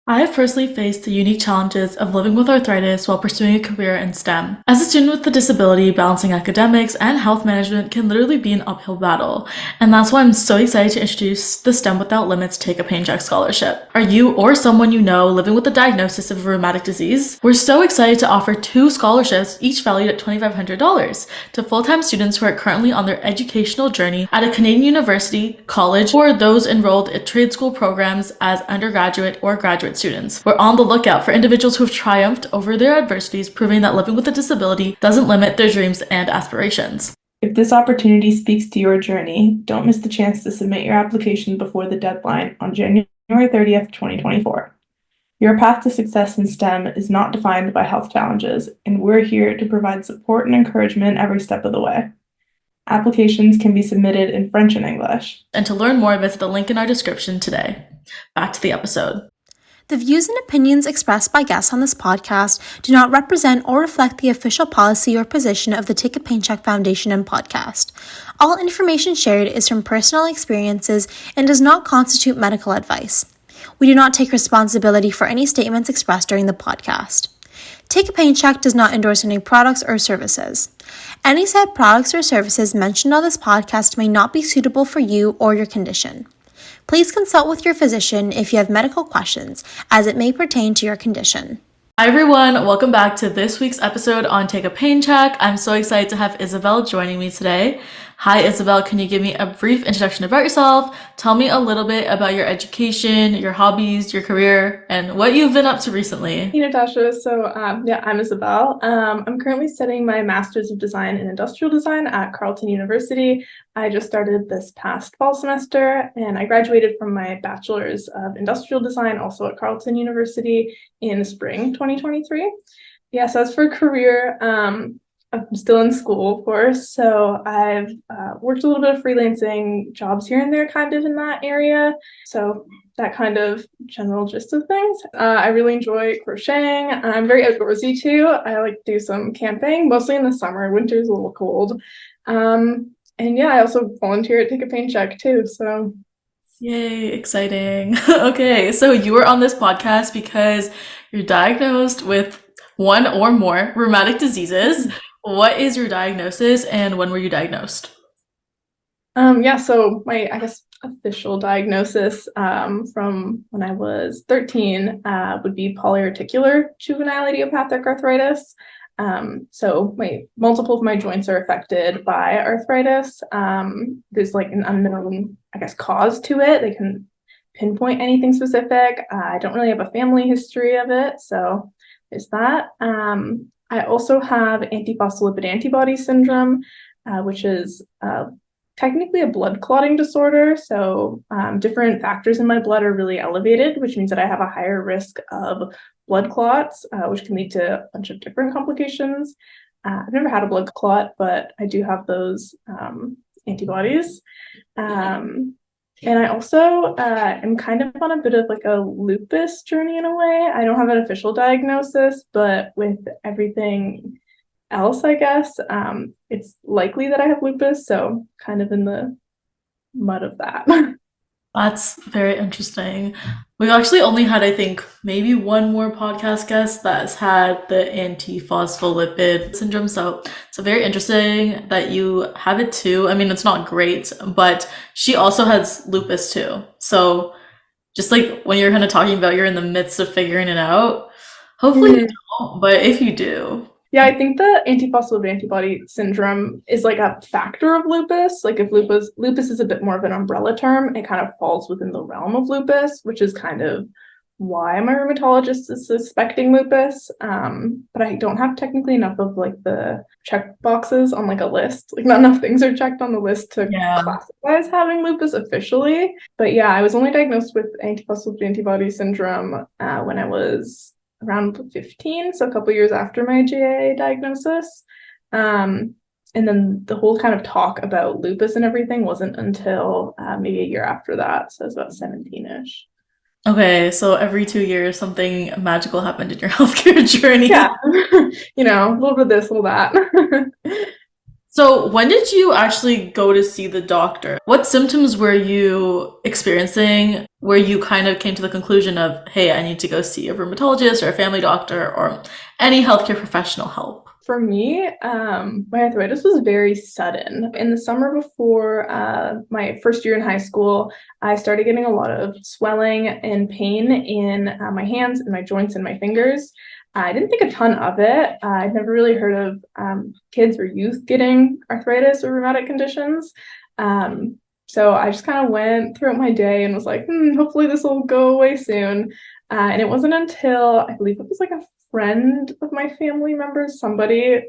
I have personally faced the unique challenges of living with arthritis while pursuing a career in STEM. As a student with a disability, balancing academics and health management can literally be an uphill battle, and that's why I'm so excited to introduce the STEM Without Limits Take a Paycheck Scholarship. Are you or someone you know living with a diagnosis of a rheumatic disease? We're so excited to offer two scholarships, each valued at $2,500, to full-time students who are currently on their educational journey at a Canadian university, college, or those enrolled at trade school programs as undergraduate or graduate students. We're on the lookout for individuals who have triumphed over their adversities, proving that living with a disability doesn't limit their dreams and aspirations. If this opportunity speaks to your journey, don't miss the chance to submit your application before the deadline on January 30th, 2024. Your path to success in STEM is not defined by health challenges, and we're here to provide support and encouragement every step of the way. Applications can be submitted in French and English. And to learn more, visit the link in our description today. Back to the episode. The views and opinions expressed by guests on this podcast do not represent or reflect the official policy or position of the Take a Paycheck Foundation and podcast. All information shared is from personal experiences and does not constitute medical advice. We do not take responsibility for any statements expressed during the podcast. Take a Paycheck does not endorse any products or services. Any said products or services mentioned on this podcast may not be suitable for you or your condition. Please consult with your physician if you have medical questions, as it may pertain to your condition. Hi everyone, welcome back to this week's episode on Take a Paycheck. I'm so excited to have Isabel joining me today. Hi Isabel, can you give me a brief introduction about yourself? Tell me a little bit about your education, your hobbies, your career, and what you've been up to recently. Hey Natasha, I'm Isabel. I'm currently studying my Master's of Design in Industrial Design at Carleton University. I just started this past fall semester, and I graduated from my Bachelor's of Industrial Design also at Carleton University in spring 2023. So as for career, I'm still in school, of course, so I've worked a little bit of freelancing jobs here and there kind of in that area. So that kind of general gist of things. I really enjoy crocheting. I'm very outdoorsy too. I like to do some camping, mostly in the summer. Winter's a little cold. I also volunteer at Take a Paycheck too, so. Yay, exciting. Okay, so you were on this podcast because you're diagnosed with one or more rheumatic diseases. What is your diagnosis and when were you diagnosed? So my, official diagnosis from when I was 13 would be polyarticular juvenile idiopathic arthritis. So multiple of my joints are affected by arthritis. There's like an unknown, cause to it. They can pinpoint anything specific. I don't really have a family history of it, so there's that. I also have antiphospholipid antibody syndrome, which is technically a blood clotting disorder. So different factors in my blood are really elevated, which means that I have a higher risk of blood clots, which can lead to a bunch of different complications. I've never had a blood clot, but I do have those antibodies. And I also am kind of on a bit of like a lupus journey in a way. I don't have an official diagnosis, but with everything else, it's likely that I have lupus. So kind of in the mud of that. That's very interesting. We've actually only had, I think, maybe one more podcast guest that's had the antiphospholipid syndrome. So it's very interesting that you have it too. I mean, it's not great, but she also has lupus too. So just like when you're kind of talking about you're in the midst of figuring it out, hopefully you don't, but if you do. Yeah, I think the antiphospholipid antibody syndrome is like a factor of lupus. Like if lupus is a bit more of an umbrella term, it kind of falls within the realm of lupus, which is kind of why my rheumatologist is suspecting lupus. But I don't have technically enough of like the check boxes on like a list. Like not enough things are checked on the list to classify as having lupus officially. But yeah, I was only diagnosed with antiphospholipid antibody syndrome when I was around 15, so a couple years after my GA diagnosis. And then the whole kind of talk about lupus and everything wasn't until maybe a year after that, so it was about 17-ish. Okay, so every 2 years something magical happened in your healthcare journey. Yeah, a little bit of this, a little that. So, when did you actually go to see the doctor? What symptoms were you experiencing where you kind of came to the conclusion of, hey, I need to go see a rheumatologist or a family doctor or any healthcare professional help? For me, my arthritis was very sudden. In the summer before my first year in high school, I started getting a lot of swelling and pain in my hands and my joints and my fingers. I didn't think a ton of it. I'd never really heard of kids or youth getting arthritis or rheumatic conditions. So I just kind of went throughout my day and was like, hopefully this will go away soon. And it wasn't until I believe it was like a friend of my family members, somebody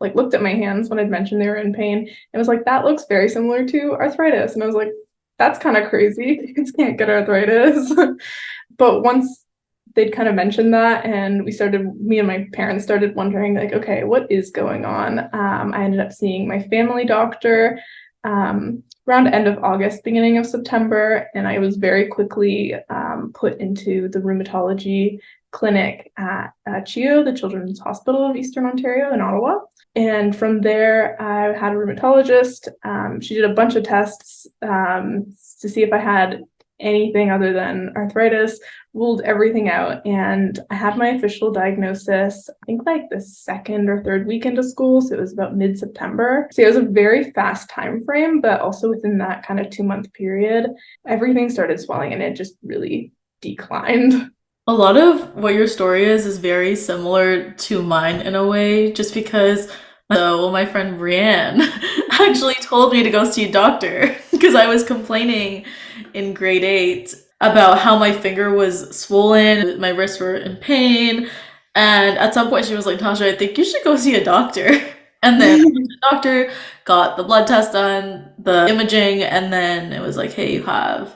like looked at my hands when I'd mentioned they were in pain and was like, that looks very similar to arthritis. And I was like, that's kind of crazy. Kids can't get arthritis. But once they'd kind of mentioned that and me and my parents started wondering like, okay, what is going on? I ended up seeing my family doctor around end of August, beginning of September, and I was very quickly put into the rheumatology clinic at CHEO, the Children's Hospital of Eastern Ontario in Ottawa. And from there, I had a rheumatologist. She did a bunch of tests to see if I had anything other than arthritis, ruled everything out. And I had my official diagnosis, I think like the second or third weekend of school. So it was about mid-September. So it was a very fast time frame, but also within that kind of 2-month period, everything started swelling and it just really declined. A lot of what your story is very similar to mine in a way, just because my friend Brianne actually told me to go see a doctor because I was complaining in grade 8 about how my finger was swollen, my wrists were in pain, and at some point she was like, Tasha, I think you should go see a doctor. And then the doctor got the blood test done, the imaging, and then it was like, hey, you have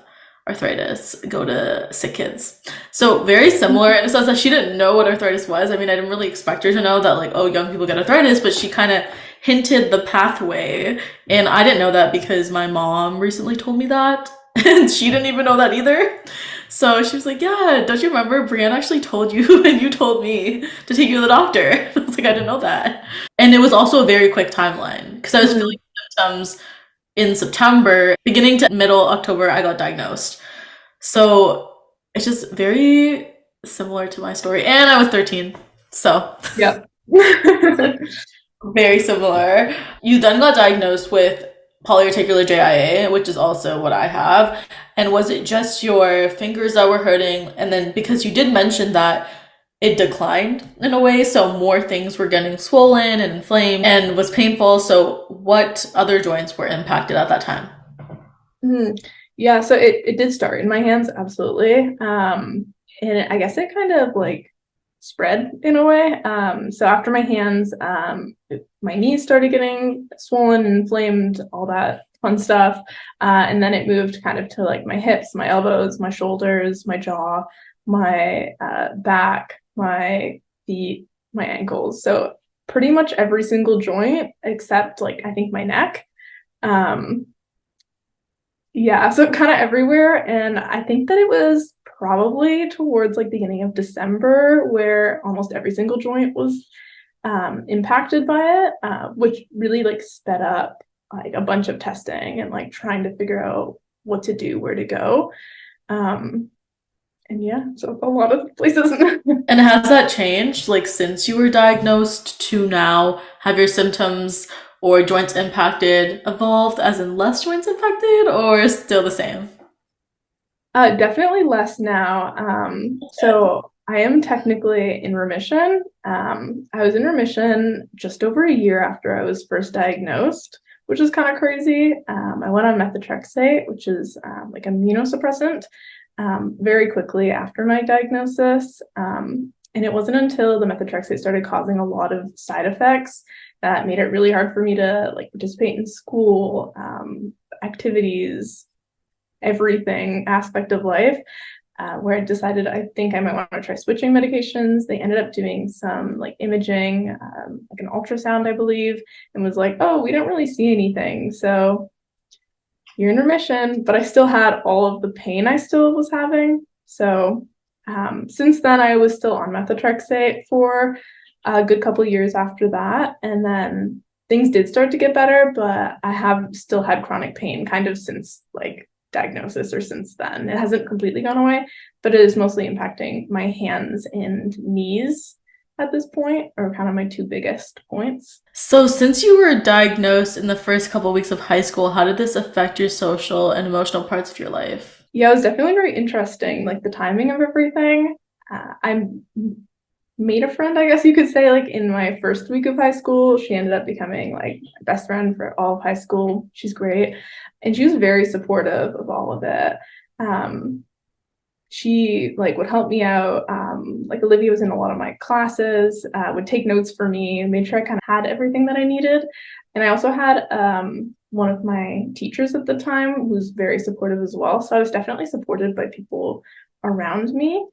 arthritis, go to Sick Kids. So very similar in a sense that she didn't know what arthritis was. I mean, I didn't really expect her to know that like, oh, young people get arthritis, but she kind of hinted the pathway. And I didn't know that because my mom recently told me that. And she didn't even know that either. So she was like, yeah, don't you remember Brianne actually told you and you told me to take you to the doctor? I was like, I didn't know that. And it was also a very quick timeline because I was feeling symptoms in September, beginning to middle October, I got diagnosed. So it's just very similar to my story. And I was 13. So Yep. very similar. You then got diagnosed with polyarticular JIA, which is also what I have. And was it just your fingers that were hurting? And then because you did mention that it declined in a way, so more things were getting swollen and inflamed and was painful. So what other joints were impacted at that time? Yeah, so it did start in my hands, absolutely. And I guess it kind of like spread in a way. So after my hands, my knees started getting swollen and inflamed, all that fun stuff. And then it moved kind of to like my hips, my elbows, my shoulders, my jaw, my back, my feet, my ankles. So pretty much every single joint except like I think my neck. Yeah, so kind of everywhere. And I think that it was probably towards like beginning of December where almost every single joint was impacted by it, which really like sped up like a bunch of testing and like trying to figure out what to do, where to go. And yeah, so a lot of places. And has that changed like since you were diagnosed to now? Have your symptoms or joints impacted evolved, as in less joints impacted, or still the same? Definitely less now. So I am technically in remission. I was in remission just over a year after I was first diagnosed, which is kind of crazy. I went on methotrexate, which is like immunosuppressant, very quickly after my diagnosis. And it wasn't until the methotrexate started causing a lot of side effects that made it really hard for me to like participate in school, activities, everything aspect of life, where I decided I think I might want to try switching medications. They ended up doing some like imaging, like an ultrasound, I believe, and was like, oh, we don't really see anything. So you're in remission, but I still had all of the pain I still was having. So since then, I was still on methotrexate for a good couple years after that. And then things did start to get better, but I have still had chronic pain kind of since like diagnosis or since then. It hasn't completely gone away, but it is mostly impacting my hands and knees at this point, are kind of my two biggest points. So, since you were diagnosed in the first couple weeks of high school, how did this affect your social and emotional parts of your life? Yeah, it was definitely very interesting, like the timing of everything. I made a friend, I guess you could say, like in my first week of high school. She ended up becoming like my best friend for all of high school. She's great. And she was very supportive of all of it. She like would help me out. Like Olivia was in a lot of my classes, would take notes for me, and made sure I kind of had everything that I needed. And I also had one of my teachers at the time who was very supportive as well. So I was definitely supported by people around me.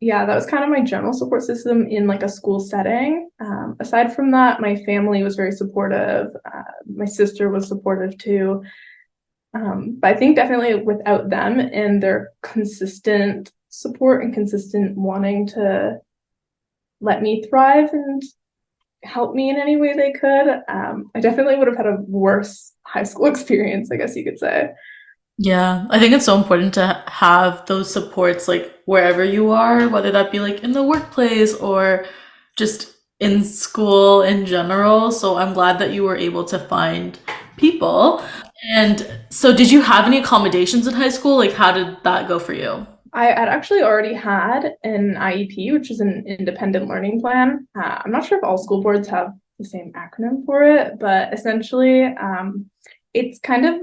Yeah, that was kind of my general support system in like a school setting. Aside from that, my family was very supportive. My sister was supportive too. But I think definitely without them and their consistent support and consistent wanting to let me thrive and help me in any way they could, I definitely would have had a worse high school experience, I guess you could say. Yeah, I think it's so important to have those supports like wherever you are, whether that be like in the workplace or just in school in general. So I'm glad that you were able to find people. And so, did you have any accommodations in high school? Like, how did that go for you? I had actually already had an IEP, which is an independent learning plan. I'm not sure if all school boards have the same acronym for it, but essentially, it's kind of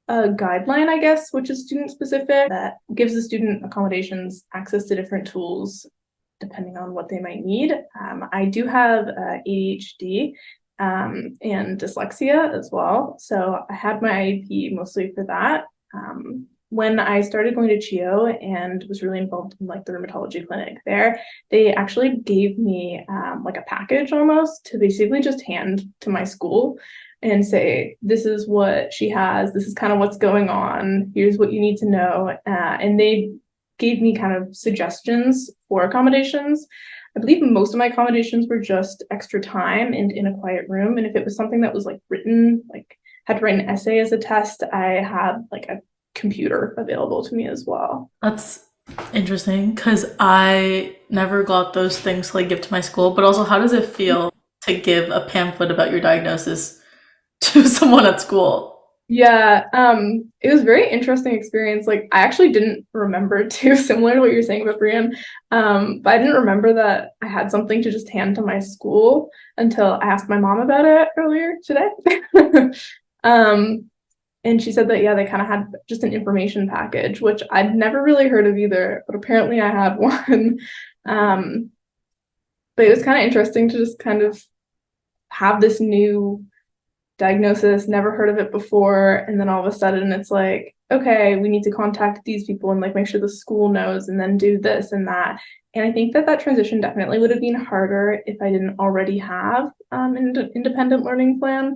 a guideline, I guess, which is student specific, that gives the student accommodations access to different tools depending on what they might need. I do have ADHD and dyslexia as well. So I had my IEP mostly for that. When I started going to CHEO and was really involved in like the rheumatology clinic there, they actually gave me like a package almost to basically just hand to my school and say, this is what she has, this is kind of what's going on, here's what you need to know. And they gave me kind of suggestions for accommodations. I believe most of my accommodations were just extra time and in a quiet room. And if it was something that was like written, like had to write an essay as a test, I had like a computer available to me as well. That's interesting because I never got those things to like give to my school. But also, how does it feel to give a pamphlet about your diagnosis to someone at school? Yeah, it was a very interesting experience. Like I actually didn't remember too, similar to what you're saying about Brian. But I didn't remember that I had something to just hand to my school until I asked my mom about it earlier today. And she said that, yeah, they kind of had just an information package, which I'd never really heard of either, but apparently I had one. But it was kind of interesting to just kind of have this new diagnosis, never heard of it before, and then all of a sudden it's like, okay, we need to contact these people and like make sure the school knows and then do this and that. And I think that transition definitely would have been harder if I didn't already have an independent learning plan,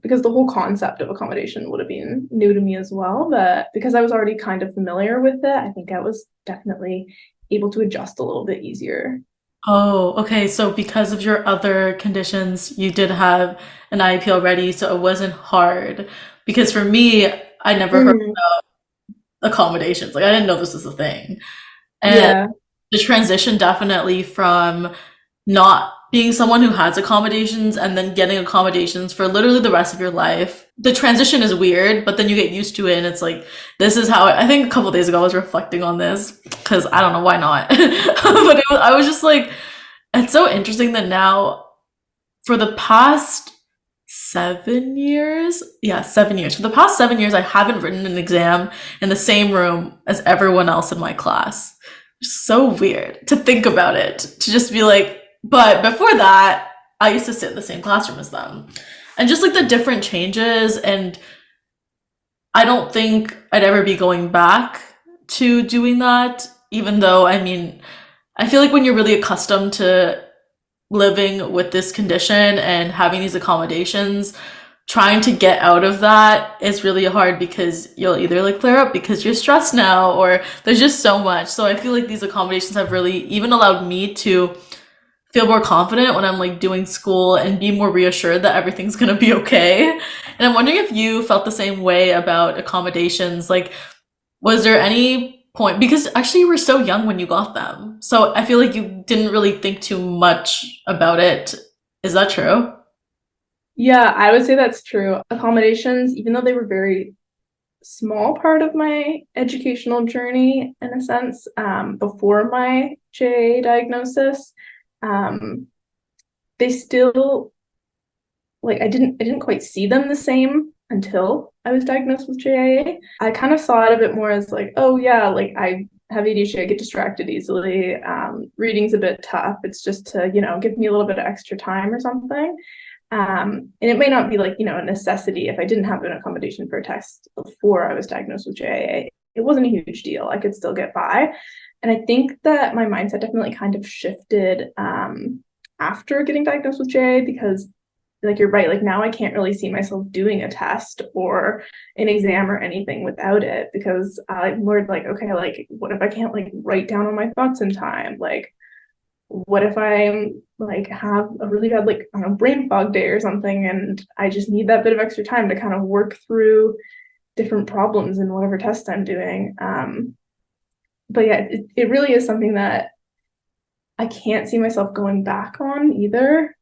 because the whole concept of accommodation would have been new to me as well. But because I was already kind of familiar with it, I think I was definitely able to adjust a little bit easier. Oh, okay. So because of your other conditions, you did have an IEP already, so it wasn't hard. Because for me, I never heard Mhm. accommodations. Like I didn't know this was a thing. And Yeah. the transition definitely from not being someone who has accommodations and then getting accommodations for literally the rest of your life. The transition is weird, but then you get used to it and it's like, this is how I think a couple days ago I was reflecting on this because I don't know why not. But I was just like, it's so interesting that now for the past 7 years, yeah, 7 years. For the past 7 years, I haven't written an exam in the same room as everyone else in my class. So weird to think about it, to just be like, but before that, I used to sit in the same classroom as them. And just like the different changes, and I don't think I'd ever be going back to doing that, even though, I mean, I feel like when you're really accustomed to living with this condition and having these accommodations, trying to get out of that is really hard because you'll either like flare up because you're stressed now or there's just so much. So I feel like these accommodations have really even allowed me to feel more confident when I'm like doing school and be more reassured that everything's gonna be okay. And I'm wondering if you felt the same way about accommodations. Like, was there any point, because actually you were so young when you got them, so I feel like you didn't really think too much about it. Is that true? Yeah, I would say that's true. Accommodations, even though they were very small part of my educational journey in a sense, before my JA diagnosis, um, they still like I didn't quite see them the same until I was diagnosed with JIA. I kind of saw it a bit more as like, oh yeah, like I have ADHD, I get distracted easily. Reading's a bit tough. It's just to, give me a little bit of extra time or something. And it may not be like, a necessity. If I didn't have an accommodation for a test before I was diagnosed with JIA, it wasn't a huge deal. I could still get by. And I think that my mindset definitely kind of shifted after getting diagnosed with JIA, because like you're right, like now I can't really see myself doing a test or an exam or anything without it, because I'm learned like, okay, like what if I can't like write down all my thoughts in time? Like what if I'm like have a really bad like I don't know, brain fog day or something, and I just need that bit of extra time to kind of work through different problems in whatever test I'm doing. But yeah, it really is something that I can't see myself going back on either.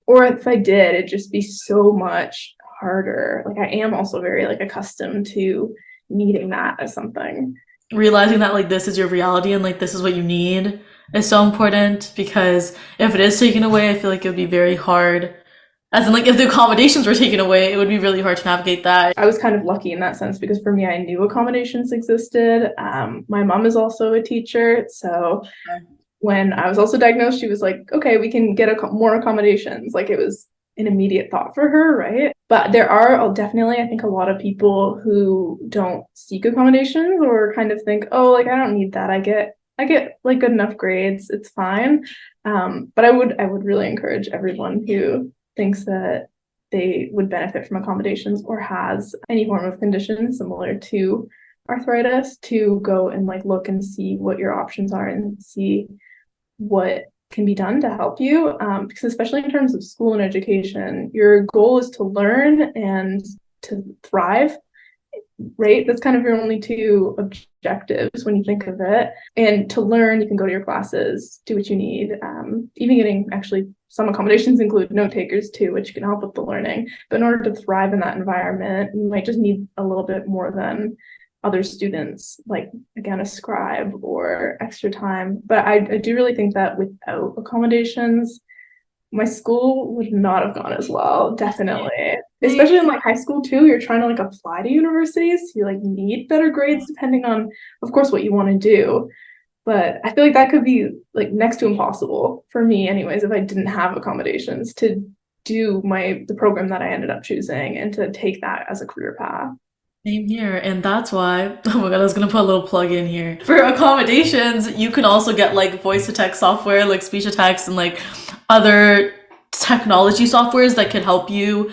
Or if I did, it'd just be so much harder. Like I am also very like accustomed to needing that as something. Realizing that like this is your reality and like this is what you need is so important, because if it is taken away, I feel like it would be very hard. As in, like, if the accommodations were taken away, it would be really hard to navigate that. I was kind of lucky in that sense, because for me, I knew accommodations existed. My mom is also a teacher, so when I was also diagnosed, she was like, okay, we can get more accommodations. Like it was an immediate thought for her, right? But there are definitely, I think, a lot of people who don't seek accommodations or kind of think, oh, like I don't need that. I get like good enough grades. It's fine. But I would really encourage everyone who thinks that they would benefit from accommodations or has any form of condition similar to arthritis to go and like look and see what your options are and see what can be done to help you. Because especially in terms of school and education, your goal is to learn and to thrive, right? That's kind of your only two objectives when you think of it. And to learn, you can go to your classes, do what you need. Even getting actually some accommodations include note takers too, which can help with the learning. But in order to thrive in that environment, you might just need a little bit more than other students, like again, a scribe or extra time. But I do really think that without accommodations, my school would not have gone as well, definitely. Especially in like high school too, you're trying to like apply to universities, so you like need better grades depending on, of course, what you want to do. But I feel like that could be like next to impossible for me anyways, if I didn't have accommodations to do the program that I ended up choosing and to take that as a career path. Same here, and that's why, oh my god, I was gonna put a little plug in here. For accommodations, you can also get like voice to text software, like speech to text, and like other technology softwares that can help you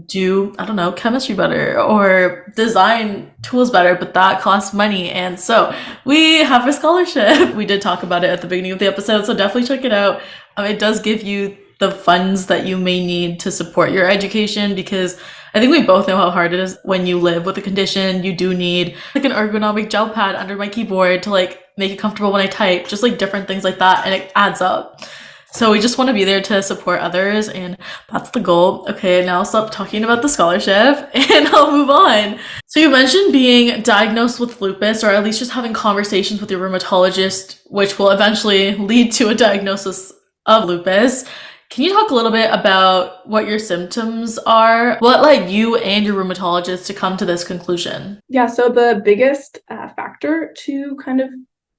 do, I don't know, chemistry better or design tools better, but that costs money. And so we have a scholarship. We did talk about it at the beginning of the episode, so definitely check it out. It does give you the funds that you may need to support your education, because I think we both know how hard it is when you live with a condition. You do need like an ergonomic gel pad under my keyboard to like make it comfortable when I type, just like different things like that, and it adds up. So we just want to be there to support others, and that's the goal. Okay, now I'll stop talking about the scholarship and I'll move on. So you mentioned being diagnosed with lupus, or at least just having conversations with your rheumatologist, which will eventually lead to a diagnosis of lupus. Can you talk a little bit about what your symptoms are? What led you and your rheumatologist to come to this conclusion? Yeah, so the biggest factor to kind of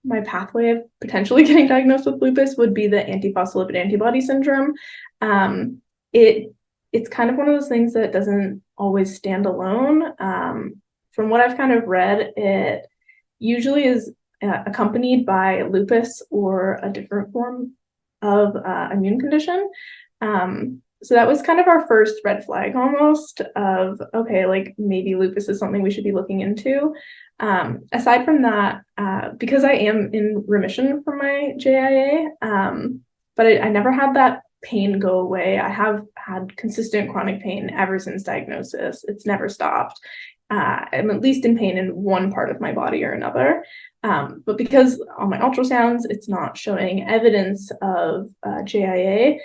my pathway of potentially getting diagnosed with lupus would be the antiphospholipid antibody syndrome. It's kind of one of those things that doesn't always stand alone. From what I've kind of read, it usually is accompanied by lupus or a different form of immune condition. So that was kind of our first red flag almost of, okay, like maybe lupus is something we should be looking into. Aside from that, because I am in remission from my JIA, but I never had that pain go away. I have had consistent chronic pain ever since diagnosis. It's never stopped. I'm at least in pain in one part of my body or another. But because on my ultrasounds, it's not showing evidence of JIA,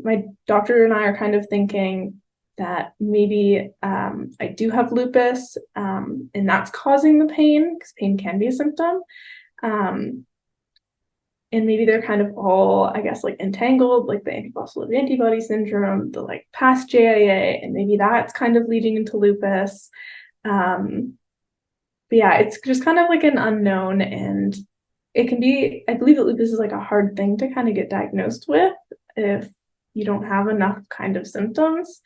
my doctor and I are kind of thinking that maybe I do have lupus, and that's causing the pain, because pain can be a symptom. And maybe they're kind of all, I guess, like entangled, like the antiphospholipid antibody syndrome, the like past JIA, and maybe that's kind of leading into lupus. But yeah, it's just kind of like an unknown, and it can be, I believe that lupus is like a hard thing to kind of get diagnosed with if you don't have enough kind of symptoms.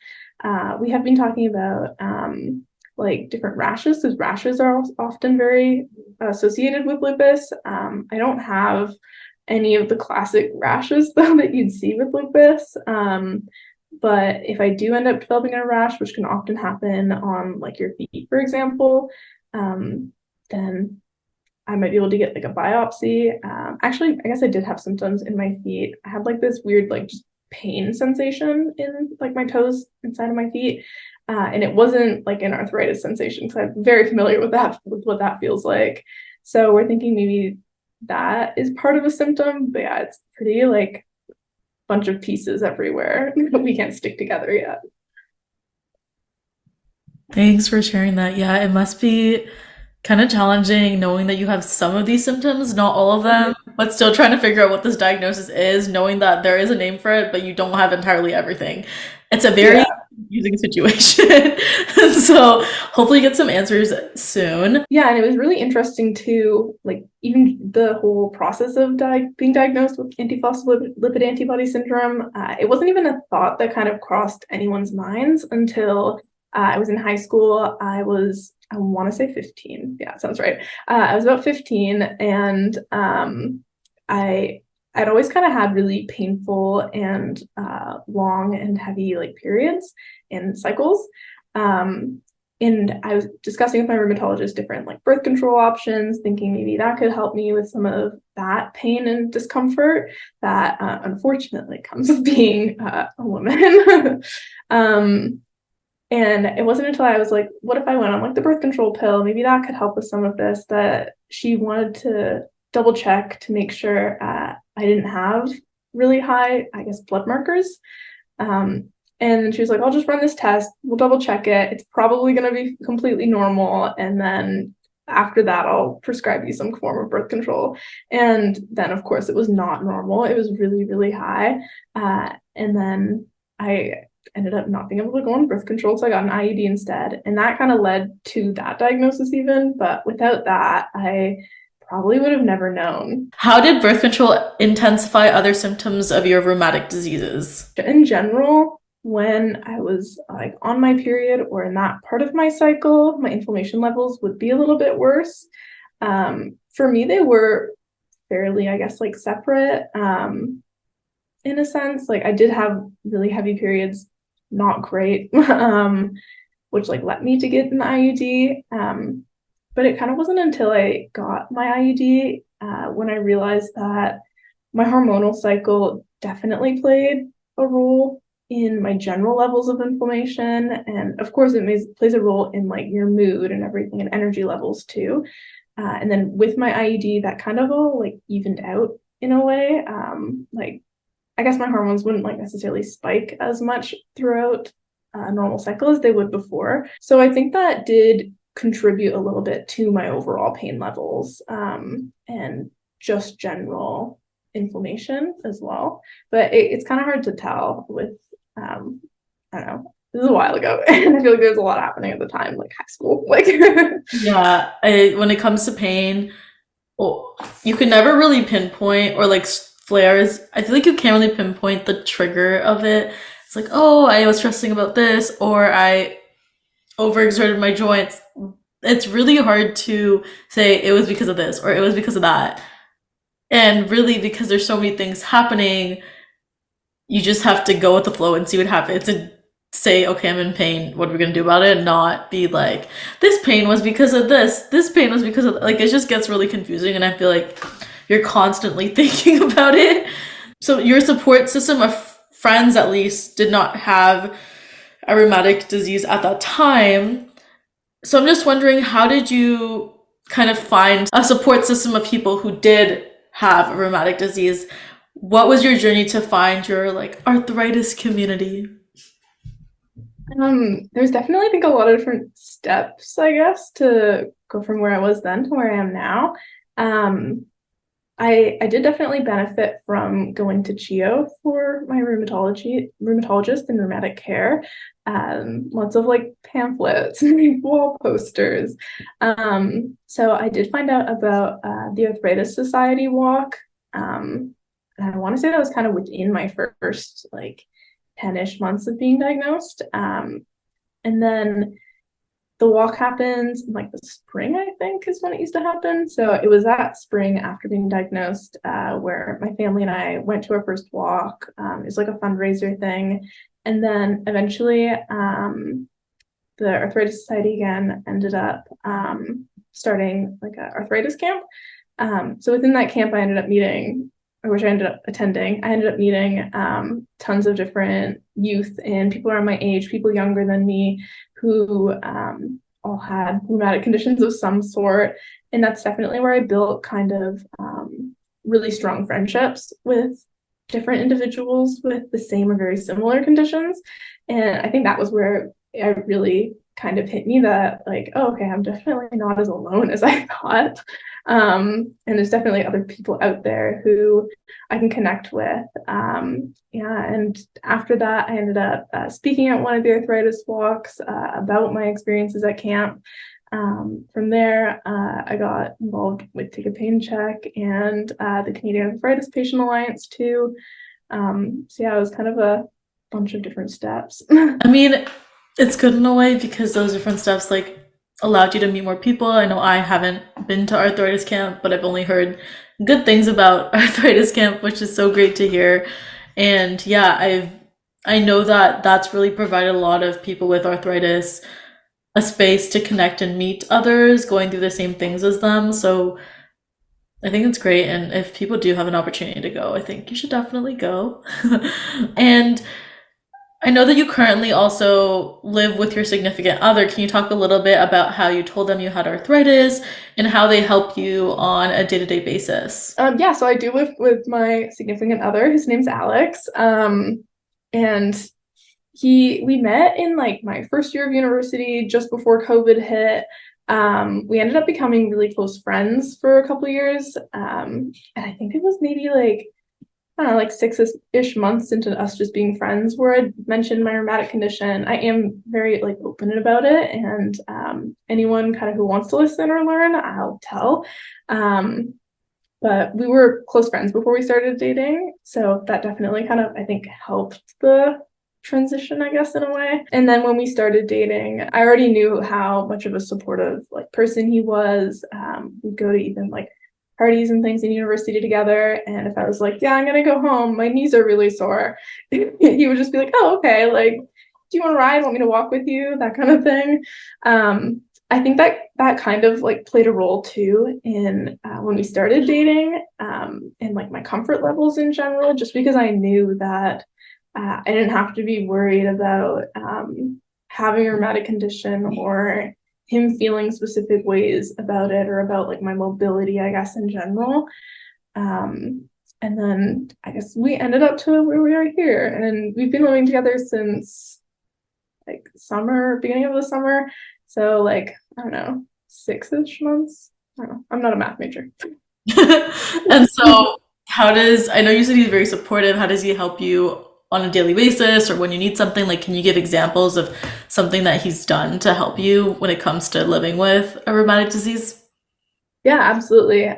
We have been talking about like different rashes, because rashes are often very associated with lupus. I don't have any of the classic rashes though that you'd see with lupus. But if I do end up developing a rash, which can often happen on like your feet, for example, then I might be able to get like a biopsy. Actually, I guess I did have symptoms in my feet. I had like this weird like just pain sensation in like my toes inside of my feet. And it wasn't like an arthritis sensation, because I'm very familiar with what that feels like. So we're thinking maybe that is part of a symptom, but yeah, it's pretty like bunch of pieces everywhere that we can't stick together yet. Thanks for sharing that. Yeah, it must be kind of challenging knowing that you have some of these symptoms, not all of them, but still trying to figure out what this diagnosis is, knowing that there is a name for it, but you don't have entirely everything. It's a very confusing situation. So hopefully you get some answers soon. Yeah, and it was really interesting too, like even the whole process of being diagnosed with antiphospholipid antibody syndrome. It wasn't even a thought that kind of crossed anyone's minds until I was in high school. I want to say 15. Yeah, sounds right. I was about 15, and I'd always kind of had really painful and long and heavy like periods and cycles. And I was discussing with my rheumatologist different like birth control options, thinking maybe that could help me with some of that pain and discomfort that unfortunately comes with being a woman. And it wasn't until I was like, what if I went on like the birth control pill? Maybe that could help with some of this, that she wanted to double check to make sure I didn't have really high, I guess, blood markers. And she was like, I'll just run this test. We'll double check it. It's probably going to be completely normal. And then after that, I'll prescribe you some form of birth control. And then, of course, it was not normal. It was really, really high. And then I ended up not being able to go on birth control, so I got an IUD instead. And that kind of led to that diagnosis even. But without that, I probably would have never known. How did birth control intensify other symptoms of your rheumatic diseases? In general, when I was like on my period or in that part of my cycle, my inflammation levels would be a little bit worse. For me, they were fairly, I guess, like separate in a sense. Like I did have really heavy periods, not great, which like led me to get an IUD. But it kind of wasn't until I got my IUD when I realized that my hormonal cycle definitely played a role in my general levels of inflammation. And of course, it plays a role in like your mood and everything, and energy levels too. And then with my IUD, that kind of all like evened out in a way. Like I guess my hormones wouldn't like necessarily spike as much throughout a normal cycle as they would before. So I think that did contribute a little bit to my overall pain levels and just general inflammation as well. But it's kind of hard to tell with, I don't know, this is a while ago, and I feel like there's a lot happening at the time, like high school. Like, Yeah, when it comes to pain, well, you can never really pinpoint, or like flares, I feel like you can't really pinpoint the trigger of it. It's like, oh, I was stressing about this, or I overexerted my joints. It's really hard to say it was because of this or it was because of that. And really, because there's so many things happening, you just have to go with the flow and see what happens and say, okay, I'm in pain. What are we gonna do about it? And not be like, this pain was because of this. This pain was because of like it just gets really confusing, and I feel like you're constantly thinking about it. So your support system of friends at least did not have a rheumatic disease at that time. So I'm just wondering, how did you kind of find a support system of people who did have a rheumatic disease? What was your journey to find your like arthritis community? There's definitely, I think, a lot of different steps, I guess, to go from where I was then to where I am now. I did definitely benefit from going to CHEO for my rheumatologist and rheumatic care. Lots of like pamphlets and wall posters. So I did find out about the Arthritis Society walk. And I want to say that was kind of within my first like 10-ish months of being diagnosed. And then the walk happens in like the spring, I think, is when it used to happen. So it was that spring after being diagnosed, where my family and I went to our first walk. It was like a fundraiser thing. And then eventually, the Arthritis Society again ended up starting like an arthritis camp. So within that camp, I ended up meeting tons of different youth and people around my age, people younger than me, who all had rheumatic conditions of some sort. And that's definitely where I built kind of really strong friendships with different individuals with the same or very similar conditions. And I think that was where it really kind of hit me that like, oh, okay, I'm definitely not as alone as I thought. And there's definitely other people out there who I can connect with. And after that, I ended up speaking at one of the arthritis walks about my experiences at camp. From there, I got involved with Take a Pain Check and the Canadian Arthritis Patient Alliance too. So yeah, it was kind of a bunch of different steps. I mean, it's good in a way because those different steps like allowed you to meet more people. I know I haven't been to arthritis camp, but I've only heard good things about arthritis camp, which is so great to hear. And yeah, I know that that's really provided a lot of people with arthritis a space to connect and meet others going through the same things as them. So I think it's great. And if people do have an opportunity to go, I think you should definitely go. And I know that you currently also live with your significant other. Can you talk a little bit about how you told them you had arthritis and how they help you on a day-to-day basis? Yeah, so I do live with my significant other. His name's Alex. And we met in like my first year of university, just before COVID hit. We ended up becoming really close friends for a couple of years. And I think it was maybe like, I don't know, like 6-ish months into us just being friends where I mentioned my rheumatic condition. I am very like open about it, and anyone kind of who wants to listen or learn, I'll tell. But we were close friends before we started dating, so that definitely kind of, I think, helped the transition, I guess, in a way. And then when we started dating, I already knew how much of a supportive like person he was. We'd go to even like parties and things in university together, and if I was like, yeah, I'm gonna go home, my knees are really sore, he would just be like, oh, okay, like, do you want to ride, want me to walk with you, that kind of thing. I think that kind of like played a role too in when we started dating, and like my comfort levels in general, just because I knew that I didn't have to be worried about having a rheumatic condition or him feeling specific ways about it, or about like my mobility, I guess, in general. And then I guess we ended up to where we are here, and we've been living together since like beginning of the summer. So like, I don't know, 6-ish months. I don't know. I'm not a math major. And so I know you said he's very supportive. How does he help you on a daily basis, or when you need something? Like, can you give examples of something that he's done to help you when it comes to living with a rheumatic disease? Yeah, absolutely.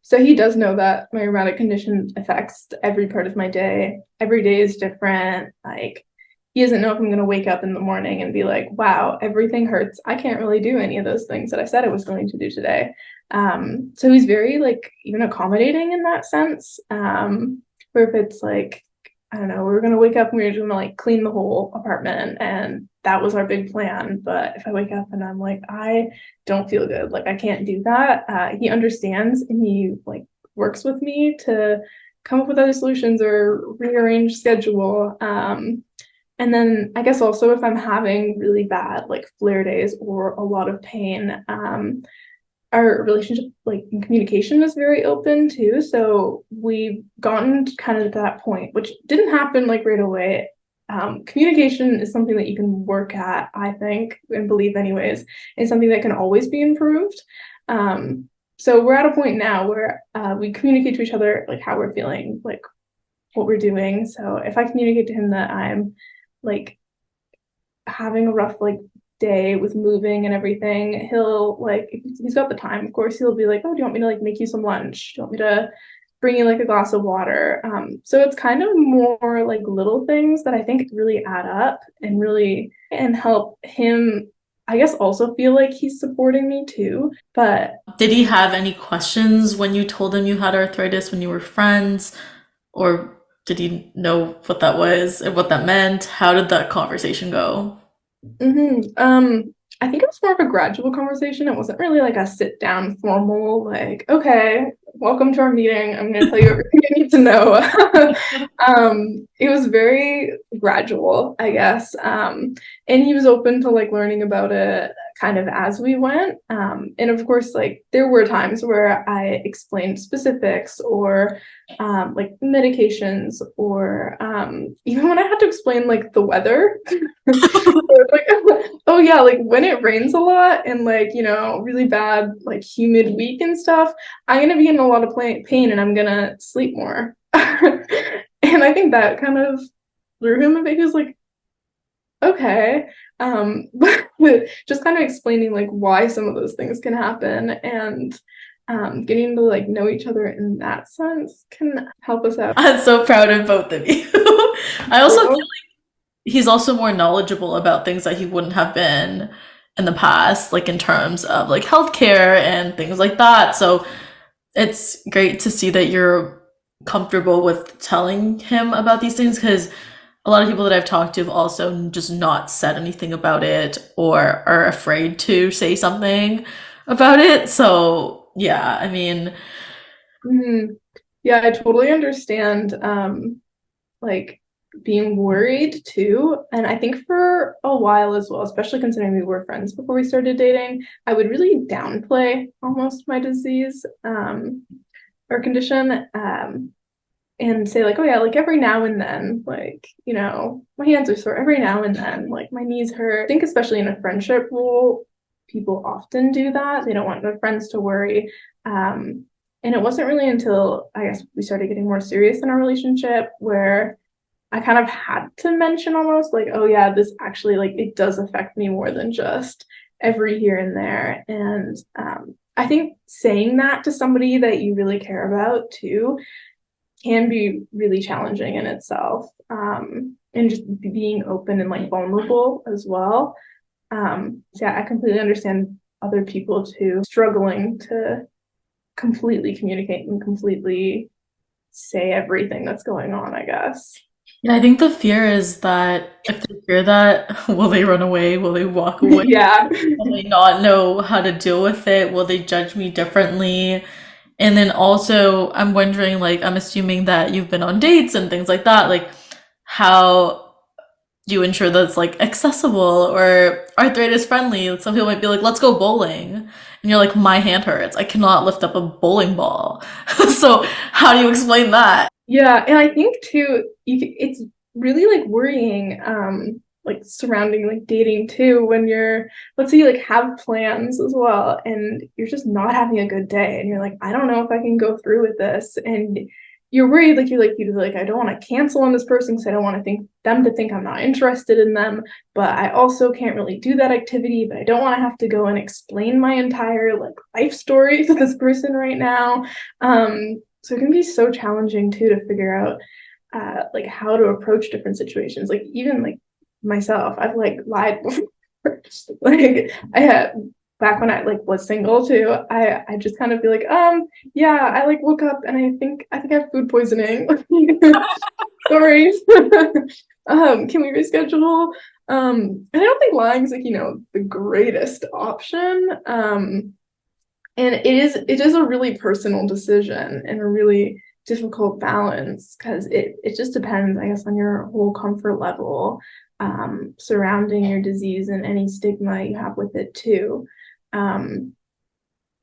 So he does know that my rheumatic condition affects every part of my day. Every day is different. Like, he doesn't know if I'm going to wake up in the morning and be like, wow, everything hurts. I can't really do any of those things that I said I was going to do today. So he's very like even accommodating in that sense. Where if it's like, I don't know, we were gonna wake up and we were just gonna like clean the whole apartment, and that was our big plan. But if I wake up and I'm like, I don't feel good, like I can't do that, he understands and he like works with me to come up with other solutions or rearrange schedule. And then I guess also if I'm having really bad like flare days or a lot of pain, our relationship like in communication is very open too. So we've gotten kind of to that point, which didn't happen like right away. Communication is something that you can work at, I think, and believe anyways, and something that can always be improved. So we're at a point now where we communicate to each other like how we're feeling, like what we're doing. So if I communicate to him that I'm like having a rough like day with moving and everything, he'll like, if he's got the time, of course, he'll be like, oh, do you want me to like make you some lunch? Do you want me to bring you like a glass of water? So it's kind of more like little things that I think really add up and really and help him, I guess, also feel like he's supporting me too. But Did he have any questions when you told him you had arthritis when you were friends? Or did he know what that was and what that meant? How did that conversation go? I think it was more of a gradual conversation. It wasn't really like a sit down formal, like, okay, welcome to our meeting. I'm going to tell you everything you need to know. It was very gradual, I guess. And he was open to like learning about it kind of as we went. And of course, like there were times where I explained specifics or like medications or even when I had to explain like the weather. Like, oh yeah, like when it rains a lot and like, you know, really bad like humid week and stuff, I'm gonna be in a lot of pain and I'm gonna sleep more. And I think that kind of threw him a bit. He was like, okay. But just kind of explaining like why some of those things can happen and getting to like know each other in that sense can help us out. I'm so proud of both of you. I also feel he's also more knowledgeable about things that he wouldn't have been in the past, like in terms of like healthcare and things like that. So it's great to see that you're comfortable with telling him about these things because a lot of people that I've talked to have also just not said anything about it or are afraid to say something about it. So yeah, I mean, Yeah, I totally understand like being worried too. And I think for a while as well, especially considering we were friends before we started dating, I would really downplay almost my disease or condition and say like, oh yeah, like every now and then, like, you know, my hands are sore every now and then, like my knees hurt. I think especially in a friendship role, people often do that. They don't want their friends to worry. And it wasn't really until I guess we started getting more serious in our relationship where I kind of had to mention almost like, oh yeah, this actually like it does affect me more than just every here and there. And I think saying that to somebody that you really care about too can be really challenging in itself. And just being open and like vulnerable as well. So yeah, I completely understand other people too struggling to completely communicate and completely say everything that's going on, I guess. yeah, I think the fear is that if they hear that, will they run away? Will they walk away? Yeah. Will they not know how to deal with it? Will they judge me differently? And then also, I'm wondering, like, I'm assuming that you've been on dates and things like that. Like, how do you ensure that it's like accessible or arthritis friendly? Some people might be like, let's go bowling. And you're like, my hand hurts. I cannot lift up a bowling ball. So, how do you explain that? Yeah, and I think too, it's really like worrying, like surrounding like dating too, when you're, let's say you like have plans as well, and you're just not having a good day, and you're like, I don't know if I can go through with this, and you're worried, like you're like, I don't want to cancel on this person because I don't want to think them to think I'm not interested in them, but I also can't really do that activity, but I don't want to have to go and explain my entire like life story to this person right now. So it can be so challenging too to figure out like how to approach different situations. Like even like myself, I've like lied before. Like back when I like was single too, I just kind of be like, yeah, I like woke up and I think I have food poisoning. Sorry. Can we reschedule? And I don't think lying's like, the greatest option. And it is a really personal decision and a really difficult balance because it just depends, I guess, on your whole comfort level surrounding your disease and any stigma you have with it too. And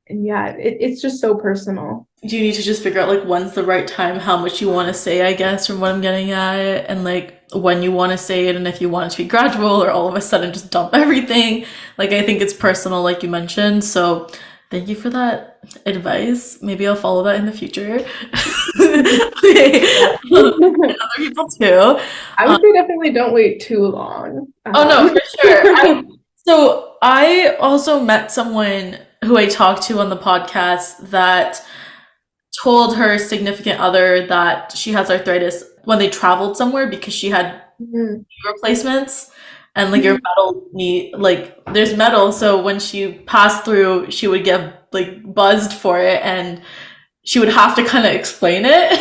yeah, it's just so personal. Do you need to just figure out like when's the right time, how much you want to say, I guess, from what I'm getting at, and like when you want to say it, and if you want it to be gradual or all of a sudden just dump everything. Like I think it's personal, like you mentioned. So thank you for that advice. Maybe I'll follow that in the future. And other people too. I would say definitely don't wait too long. Oh no, for sure. So I also met someone who I talked to on the podcast that told her significant other that she has arthritis when they traveled somewhere because she had Mhm. knee replacements, and like your metal knee, like there's metal, so when she passed through she would get like buzzed for it and she would have to kind of explain it.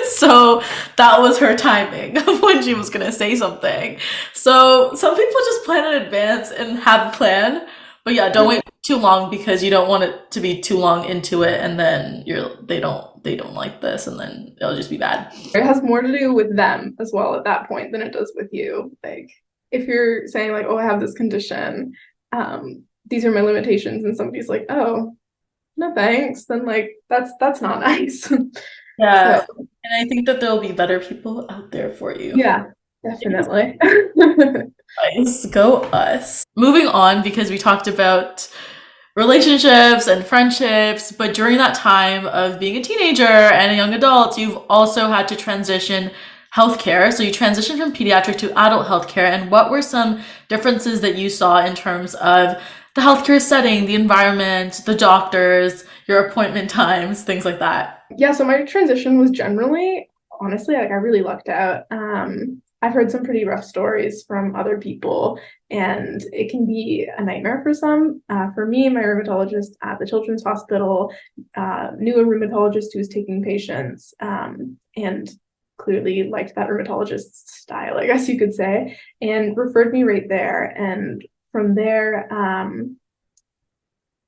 So that was her timing of when she was going to say something. So some people just plan in advance and have a plan. But yeah, don't wait too long because you don't want it to be too long into it and then they don't like this and then it'll just be bad. It has more to do with them as well at that point than it does with you. Like if you're saying like, oh, I have this condition, these are my limitations, and somebody's like, oh, no thanks, then like that's not nice. Yeah. So And I think that there'll be better people out there for you. yeah, definitely. Nice. Go us. Moving on, because we talked about relationships and friendships, but during that time of being a teenager and a young adult, you've also had to transition healthcare. So you transitioned from pediatric to adult healthcare. And what were some differences that you saw in terms of the healthcare setting, the environment, the doctors, your appointment times, things like that? Yeah, so my transition was generally, honestly, like I really lucked out. I've heard some pretty rough stories from other people, and it can be a nightmare for some. For me, my rheumatologist at the Children's Hospital knew a rheumatologist who was taking patients, and clearly liked that rheumatologist's style, I guess you could say, and referred me right there. And from there,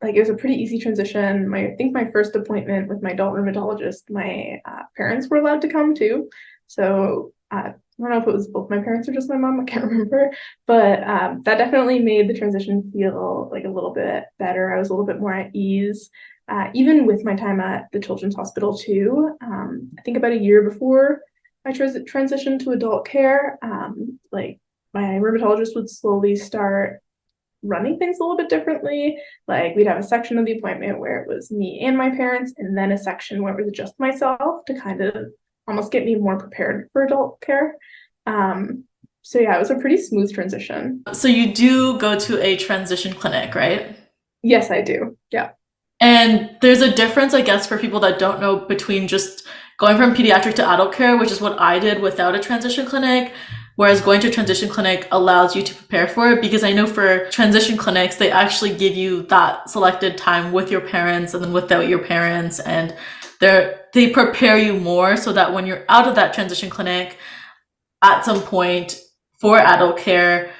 like it was a pretty easy transition. I think my first appointment with my adult rheumatologist, my parents were allowed to come too. So I don't know if it was both my parents or just my mom, I can't remember, but that definitely made the transition feel like a little bit better. I was a little bit more at ease, even with my time at the Children's Hospital too. I think about a year before I transitioned to adult care, like my rheumatologist would slowly start running things a little bit differently. Like we'd have a section of the appointment where it was me and my parents, and then a section where it was just myself to kind of almost get me more prepared for adult care. So yeah, it was a pretty smooth transition. So you do go to a transition clinic, right? Yes, I do. Yeah. And there's a difference, I guess, for people that don't know between just going from pediatric to adult care, which is what I did without a transition clinic, whereas going to a transition clinic allows you to prepare for it. Because I know for transition clinics, they actually give you that selected time with your parents and then without your parents, and they prepare you more so that when you're out of that transition clinic at some point for adult care,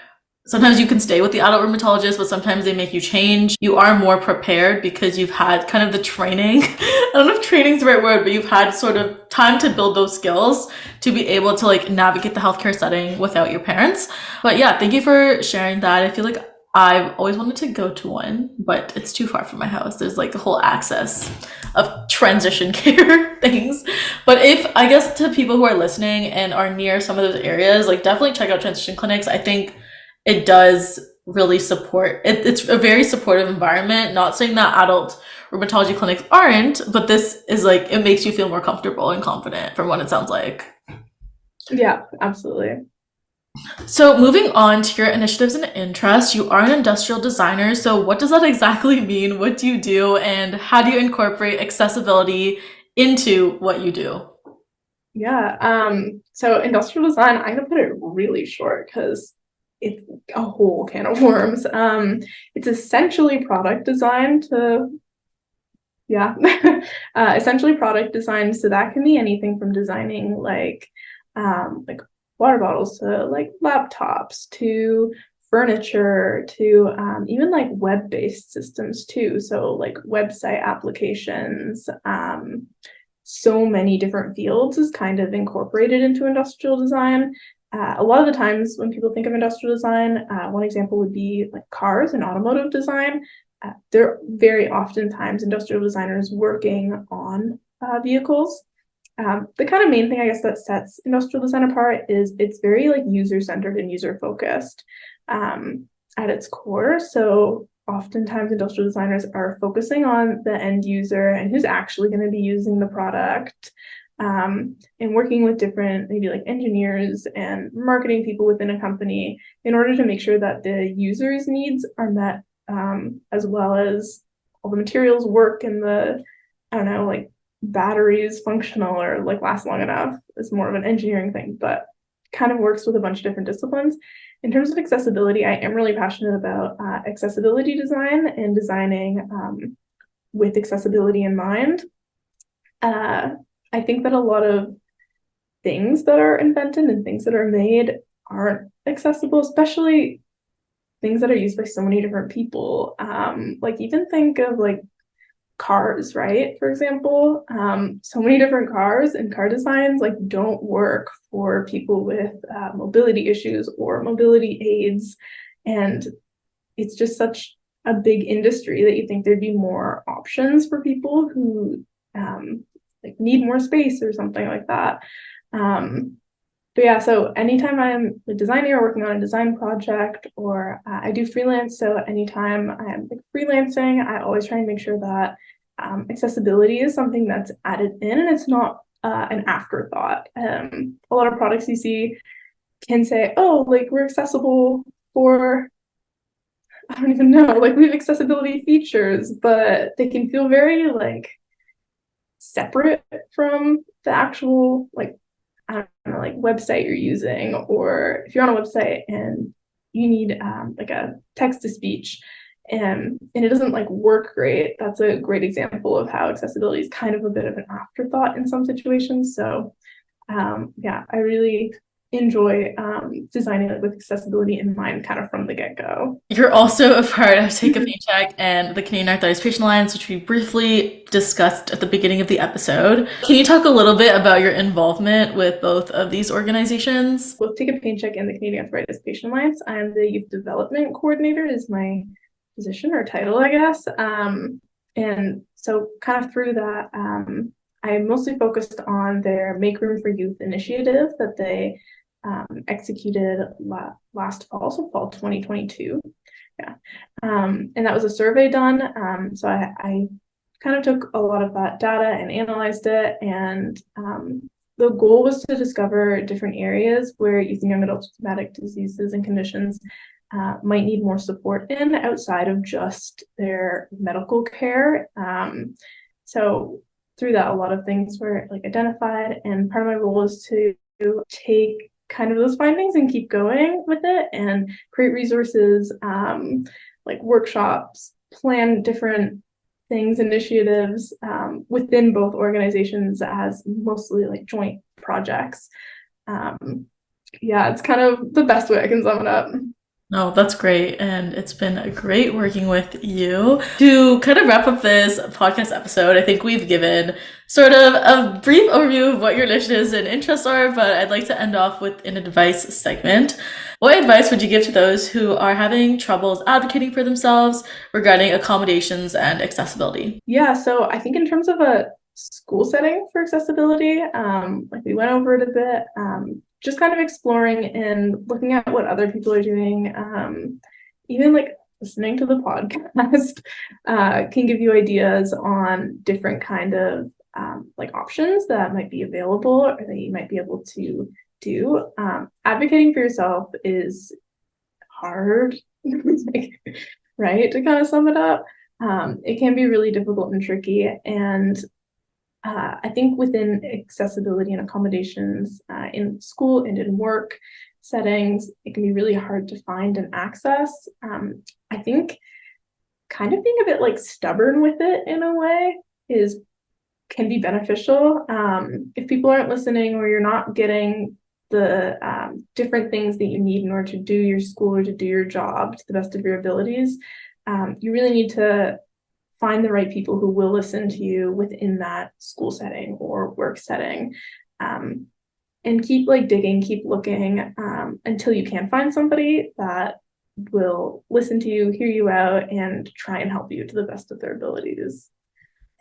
sometimes you can stay with the adult rheumatologist, but sometimes they make you change. You are more prepared because you've had kind of the training. I don't know if training's the right word, but you've had sort of time to build those skills to be able to like navigate the healthcare setting without your parents. But yeah, thank you for sharing that. I feel like I've always wanted to go to one, but it's too far from my house. There's like a whole access of transition care things. But if, I guess, to people who are listening and are near some of those areas, like definitely check out transition clinics. I think it does really support it. It's a very supportive environment. Not saying that adult rheumatology clinics aren't, but this is like, it makes you feel more comfortable and confident from what it sounds like. Yeah, absolutely. So moving on to your initiatives and interests, you are an industrial designer. So what does that exactly mean? What do you do? And how do you incorporate accessibility into what you do? Yeah. So industrial design, I'm gonna put it really short because it's a whole can of worms. It's essentially product design to, yeah, essentially product design. So that can be anything from designing like water bottles to like laptops to furniture to even like web-based systems too. So like website applications, so many different fields is kind of incorporated into industrial design. A lot of the times when people think of industrial design, one example would be like cars and automotive design. They're very oftentimes industrial designers working on vehicles. The kind of main thing I guess that sets industrial design apart is it's very like user-centered and user-focused at its core. So oftentimes industrial designers are focusing on the end user and who's actually going to be using the product, and working with different maybe like engineers and marketing people within a company in order to make sure that the user's needs are met, as well as all the materials work and the, I don't know, like batteries functional or like last long enough. Is more of an engineering thing, but kind of works with a bunch of different disciplines. In terms of accessibility, I am really passionate about accessibility design and designing with accessibility in mind. I think that a lot of things that are invented and things that are made aren't accessible, especially things that are used by so many different people. Like even think of like cars, right? For example, so many different cars and car designs like don't work for people with mobility issues or mobility aids. And it's just such a big industry that you think there'd be more options for people who like need more space or something like that. But yeah, so anytime I'm designing or working on a design project, or I do freelance, so anytime I'm like freelancing, I always try and make sure that accessibility is something that's added in and it's not an afterthought. A lot of products you see can say, oh, like we're accessible for, I don't even know, like we have accessibility features, but they can feel very like separate from the actual like, I don't know, like website you're using, or if you're on a website and you need like a text to speech and it doesn't like work great, that's a great example of how accessibility is kind of a bit of an afterthought in some situations. So yeah, I really enjoy designing it with accessibility in mind kind of from the get-go. You're also a part of Take a Paycheck and the Canadian Arthritis Patient Alliance, which we briefly discussed at the beginning of the episode. Can you talk a little bit about your involvement with both of these organizations? Both Take a Paycheck and the Canadian Arthritis Patient Alliance, I'm the Youth Development Coordinator is my position or title, I guess. And so kind of through that, I mostly focused on their Make Room for Youth initiative that they executed last fall, so fall 2022. Yeah. And that was a survey done. So I kind of took a lot of that data and analyzed it. And the goal was to discover different areas where youth and young adults with somatic diseases and conditions might need more support in outside of just their medical care. So through that, a lot of things were like identified, and part of my role is to take kind of those findings and keep going with it and create resources, like workshops, plan different things, initiatives within both organizations as mostly like joint projects. Yeah, it's kind of the best way I can sum it up. No, that's great. And it's been great working with you. To kind of wrap up this podcast episode, I think we've given sort of a brief overview of what your initiatives and interests are, but I'd like to end off with an advice segment. What advice would you give to those who are having troubles advocating for themselves regarding accommodations and accessibility? Yeah, so I think in terms of a school setting for accessibility, like we went over it a bit, just kind of exploring and looking at what other people are doing, even like listening to the podcast can give you ideas on different kind of like options that might be available or that you might be able to do. Advocating for yourself is hard, right? To kind of sum it up, it can be really difficult and tricky. And I think within accessibility and accommodations in school and in work, settings, it can be really hard to find and access. I think kind of being a bit like stubborn with it in a way can be beneficial. If people aren't listening or you're not getting the different things that you need in order to do your school or to do your job to the best of your abilities, you really need to find the right people who will listen to you within that school setting or work setting. And keep like digging, keep looking until you can find somebody that will listen to you, hear you out, and try and help you to the best of their abilities.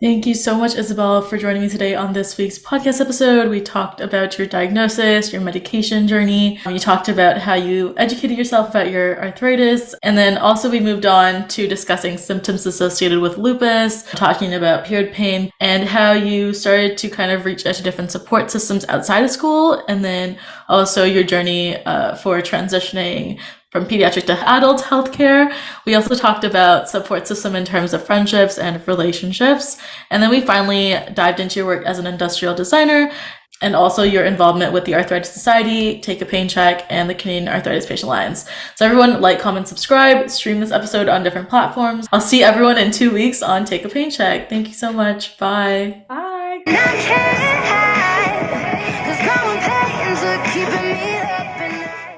Thank you so much, Isabel, for joining me today on this week's podcast episode. We talked about your diagnosis, your medication journey. You talked about how you educated yourself about your arthritis. And then also we moved on to discussing symptoms associated with lupus, talking about period pain, and how you started to kind of reach out to different support systems outside of school. And then also your journey for transitioning from pediatric to adult healthcare. We also talked about support system in terms of friendships and relationships. And then we finally dived into your work as an industrial designer and also your involvement with the Arthritis Society, Take a Pain Check, and the Canadian Arthritis Patient Alliance. So everyone like, comment, subscribe, stream this episode on different platforms. I'll see everyone in 2 weeks on Take a Pain Check. Thank you so much. Bye. Bye.